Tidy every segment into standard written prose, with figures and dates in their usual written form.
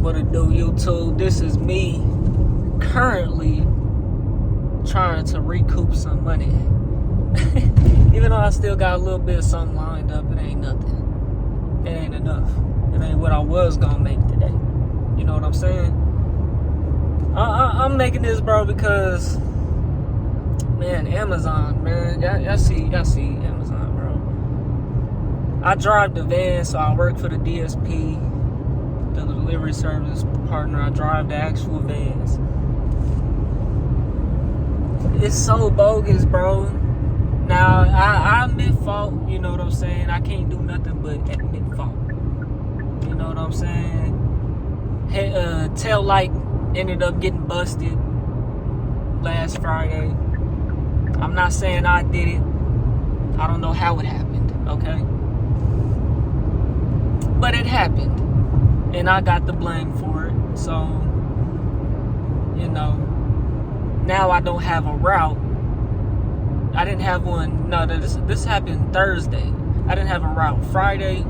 What it do, YouTube? This is me currently trying to recoup some money. Even though I still got a little bit of something lined up, it ain't nothing. It ain't enough. It ain't what I was gonna make today. You know what I'm saying? I'm making this, bro, because, man, Amazon, man. Y'all see Amazon, bro. I drive the van, so I work for the DSP, the delivery service partner. I drive the actual vans. It's so bogus, bro. Now, I admit fault, you know what I'm saying? I can't do nothing but admit fault. You know what I'm saying? Tail light ended up getting busted last Friday. I'm not saying I did it. I don't know how it happened, okay? But it happened. And I got the blame for it. So, you know, now I don't have a route. I didn't have one. No, this happened Thursday. I didn't have a route Friday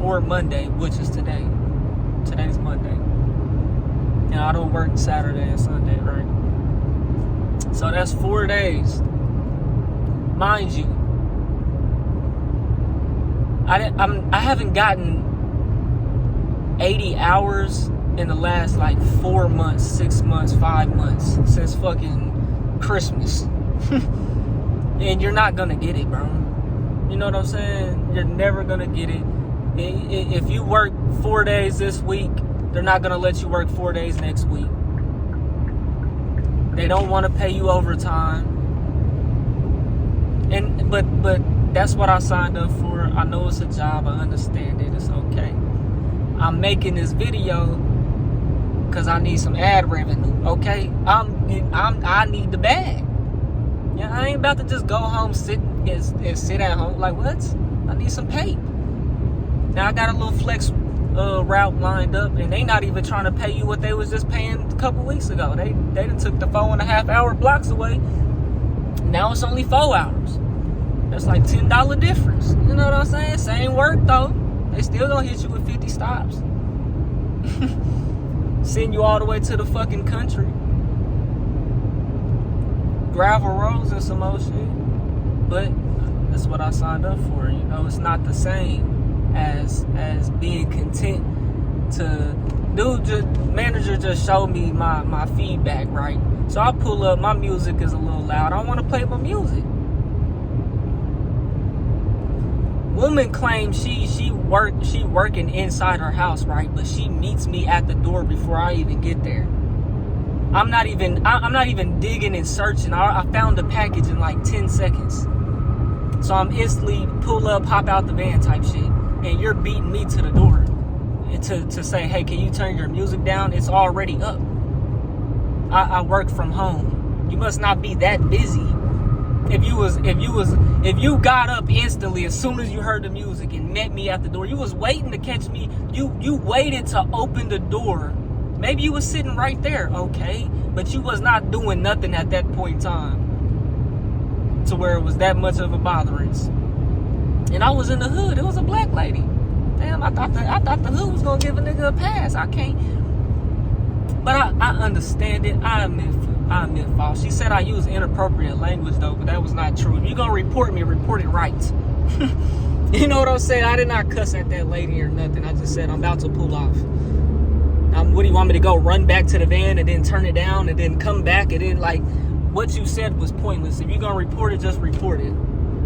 or Monday, which is today. Today's Monday. You know, I don't work Saturday and Sunday, right? So that's 4 days. Mind you, I haven't gotten 80 hours in the last like 4 months, 6 months, 5 months since fucking Christmas. And you're not gonna get it, bro. You know what I'm saying? You're never gonna get it. If you work 4 days this week, they're not gonna let you work 4 days next week. They don't want to pay you overtime. And but that's what I signed up for. I know it's a job. I understand it. It's okay. I'm making this video because I need some ad revenue. Okay, I need the bag. Yeah, I ain't about to just go home, sit at home. Like, what? I need some pay. Now I got a little flex route lined up, and they not even trying to pay you what they was just paying a couple weeks ago. They done took the 4.5 hour blocks away. Now it's only 4 hours. That's like $10 difference. You know what I'm saying? Same work though. They still gonna hit you with 50 stops. Send you all the way to the fucking country. Gravel roads and some old shit. But that's what I signed up for. You know, it's not the same as being content to manager just showed me my feedback, right? So I pull up, my music is a little loud. I don't want to play my music. Woman claims she working inside her house, right? But she meets me at the door before I even get there. I'm not even digging and searching. I found the package in like 10 seconds. So I'm instantly pull up, hop out the van type shit. And you're beating me to the door to say, hey, can you turn your music down? It's already up. I work from home. You must not be that busy. If you got up instantly as soon as you heard the music and met me at the door, you was waiting to catch me. You waited to open the door. Maybe you was sitting right there, okay, but you was not doing nothing at that point in time to where it was that much of a botherance. And I was in the hood. It was a black lady. Damn, I thought the hood was gonna give a nigga a pass. I can't. But I understand it. I admit fault. She said I use inappropriate language though, but that was not true. If you gonna report me, report it right. You know what I'm saying? I did not cuss at that lady or nothing. I just said I'm about to pull off. What do you want me to go run back to the van and then turn it down and then come back and then like what you said was pointless. If you're gonna report it, just report it.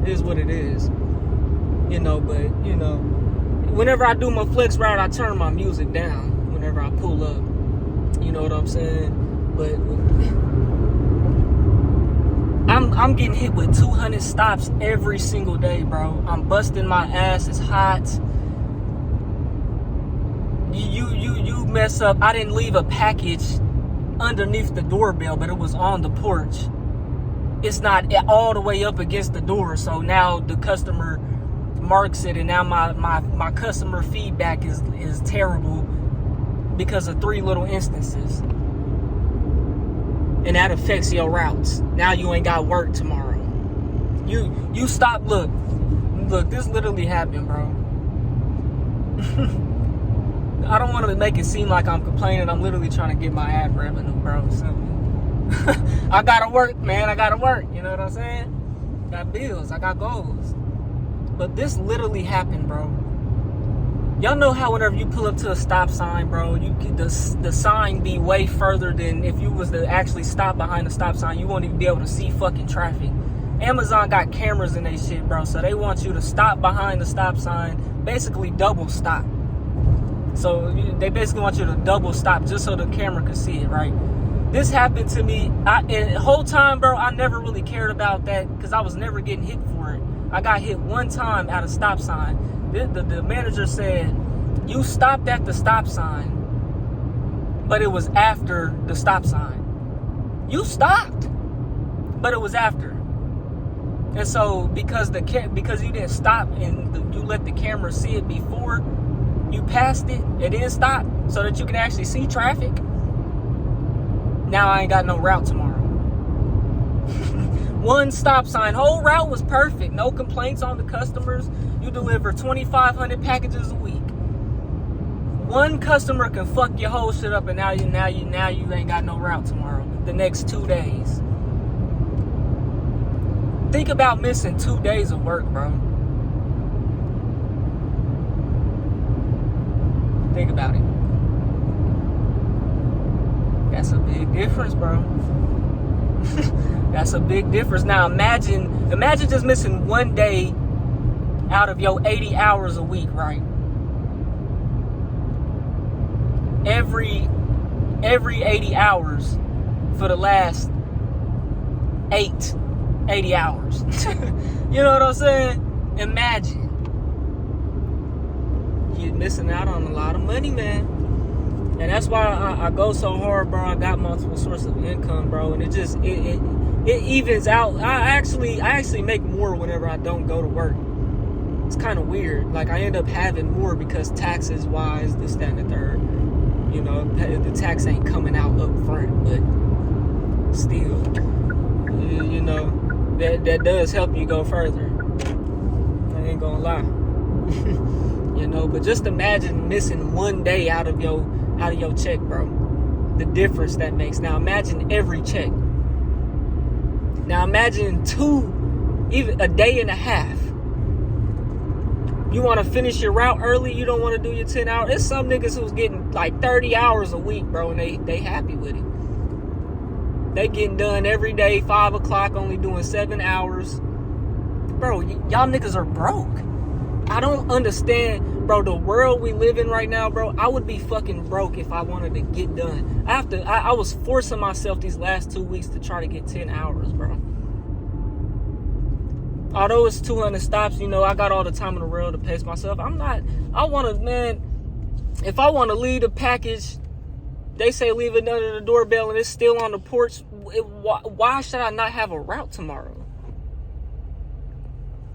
It is what it is. You know, but you know, whenever I do my flex route, I turn my music down whenever I pull up. You know what I'm saying? But I'm getting hit with 200 stops every single day, bro. I'm busting my ass. It's hot. You mess up. I didn't leave a package underneath the doorbell, but it was on the porch. It's not all the way up against the door, so now the customer marks it, and now my customer feedback is terrible because of 3 little instances. And that affects your routes. Now you ain't got work tomorrow. You stop. Look, this literally happened, bro. I don't want to make it seem like I'm complaining. I'm literally trying to get my ad revenue, bro. Simple. I gotta work, man. I gotta work. You know what I'm saying? Got bills. I got goals. But this literally happened, bro. Y'all know how whenever you pull up to a stop sign, bro, you get the sign be way further than if you was to actually stop behind the stop sign. You won't even be able to see fucking traffic. Amazon got cameras in they shit, bro. So they want you to stop behind the stop sign, basically double stop. So they basically want you to double stop just so the camera can see it, right? This happened to me. And the whole time, bro, I never really cared about that because I was never getting hit for it. I got hit one time at a stop sign. The manager said, you stopped at the stop sign, but it was after the stop sign. You stopped, but it was after. And so because you didn't stop and you let the camera see it before you passed it, it didn't stop so that you can actually see traffic. Now I ain't got no route tomorrow. One stop sign, whole route was perfect. No complaints on the customers. You deliver 2,500 packages a week. One customer can fuck your whole shit up, and now you ain't got no route tomorrow. The next 2 days. Think about missing 2 days of work, bro. Think about it. That's a big difference, bro. That's a big difference. Now imagine just missing 1 day out of your 80 hours a week, right? Every 80 hours for the last 80 hours. You know what I'm saying? Imagine. You're missing out on a lot of money, man. And that's why I go so hard, bro. I got multiple sources of income, bro, and it evens out. I actually make more whenever I don't go to work. It's kind of weird. Like I end up having more because taxes wise, this, that, and the third. You know, the tax ain't coming out up front, but still, you know, that does help you go further. I ain't gonna lie. You know, but just imagine missing 1 day out of your check, bro. The difference that makes. Now imagine every check. Now imagine even a day and a half. You want to finish your route early, you don't want to do your 10 hours. There's some niggas who's getting like 30 hours a week, bro, and they happy with it. They getting done every day, 5 o'clock, only doing 7 hours. Bro, y'all niggas are broke. I don't understand, bro, the world we live in right now, bro. I would be fucking broke if I wanted to get done. I was forcing myself these last 2 weeks to try to get 10 hours, bro. Although it's 200 stops, you know, I got all the time in the world to pace myself. If I want to leave the package, they say leave it under the doorbell and it's still on the porch. Why should I not have a route tomorrow?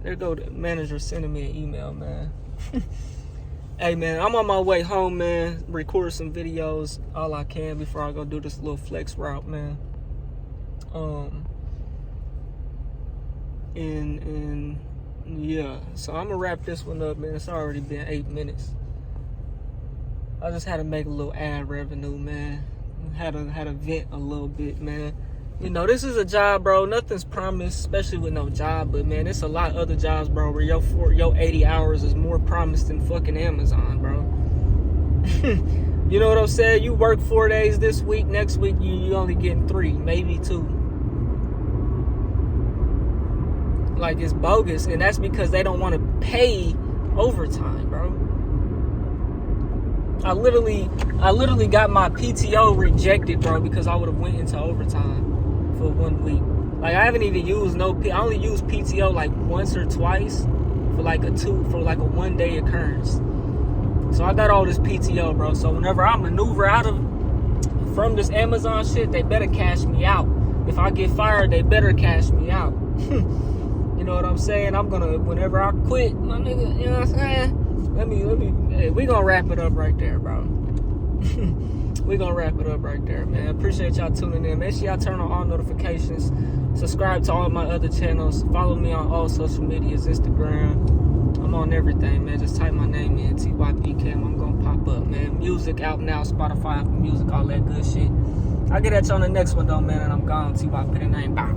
There go the manager sending me an email, man. Hey, man, I'm on my way home, man. Record some videos, all I can before I go do this little flex route, man. And yeah, so I'm gonna wrap this one up, man. It's already been 8 minutes. I just had to make a little ad revenue, man. Had to vent a little bit, man. You know, this is a job, bro. Nothing's promised, especially with no job. But, man, it's a lot of other jobs, bro, where your 80 hours is more promised than fucking Amazon, bro. You know what I'm saying? You work 4 days this week. Next week, you only getting 3, maybe 2. Like, it's bogus. And that's because they don't want to pay overtime, bro. I literally got my PTO rejected, bro, because I would have went into overtime for 1 week. Like, I haven't even used I only used PTO like once or twice for like a 1 day occurrence. So I got all this PTO, bro. So whenever I maneuver from this Amazon shit, they better cash me out. If I get fired, they better cash me out. You know what I'm saying? Whenever I quit, my nigga, you know what I'm saying? Hey, we gonna wrap it up right there, bro. We gonna wrap it up right there, man. Appreciate y'all tuning in. Make sure y'all turn on all notifications. Subscribe to all my other channels. Follow me on all social medias, Instagram, I'm on everything, man. Just type my name in, TYP Cam. I'm gonna pop up, man. Music out now, Spotify, Apple Music, all that good shit. I'll get at you on the next one, though, man, and I'm gone. TYP the name. Bye.